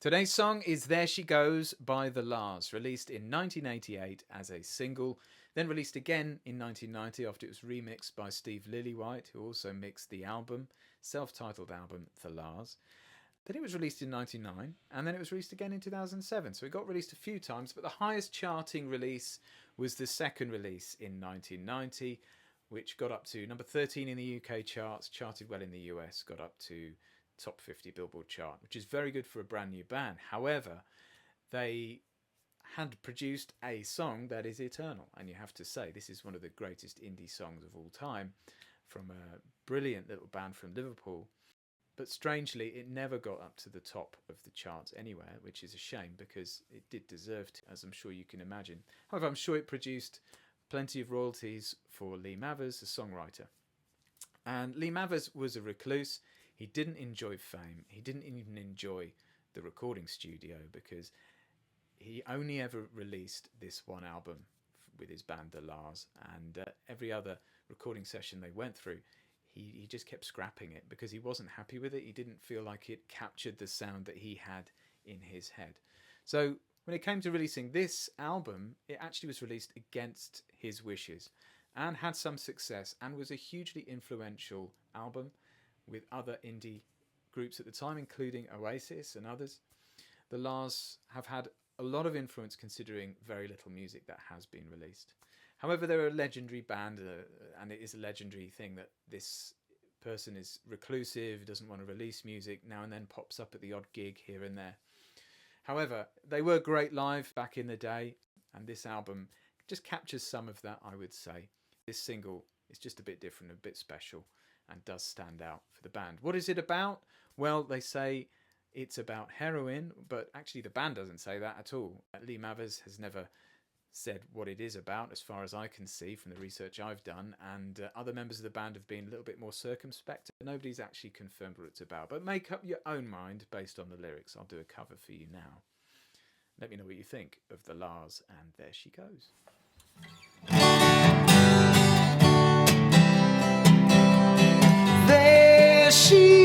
Today's song is There She Goes by The Lars, released in 1988 as a single, then released again in 1990 after it was remixed by Steve Lillywhite, who also mixed the album, self-titled album, The Lars. Then it was released in 1999, and then it was released again in 2007. So it got released a few times, but the highest charting release was the second release in 1990, which got up to number 13 in the UK charts, charted well in the US, got up to top 50 Billboard chart, which is very good for a brand new band. However, they had produced a song that is eternal, and you have to say this is one of the greatest indie songs of all time from a brilliant little band from Liverpool. But strangely, it never got up to the top of the charts anywhere, which is a shame because it did deserve to, as I'm sure you can imagine. However, I'm sure it produced plenty of royalties for Lee Mavers, the songwriter. And Lee Mavers was a recluse. He didn't enjoy fame. He didn't even enjoy the recording studio because he only ever released this one album with his band The Lars, and every other recording session they went through, he just kept scrapping it because he wasn't happy with it. He didn't feel like it captured the sound that he had in his head. So when it came to releasing this album, it actually was released against his wishes and had some success and was a hugely influential album with other indie groups at the time, including Oasis and others. The Lars have had a lot of influence considering very little music that has been released. However, they're a legendary band, and it is a legendary thing that this person is reclusive, doesn't want to release music, now and then pops up at the odd gig here and there. However, they were great live back in the day, and this album just captures some of that, I would say. This single is just a bit different, a bit special, and does stand out for the band. What is it about? Well, they say it's about heroin, but actually the band doesn't say that at all. Lee Mavers has never said what it is about, as far as I can see from the research I've done, and other members of the band have been a little bit more circumspect. Nobody's actually confirmed what it's about, but make up your own mind based on the lyrics. I'll do a cover for you now. Let me know what you think of The Lars and There She Goes. There she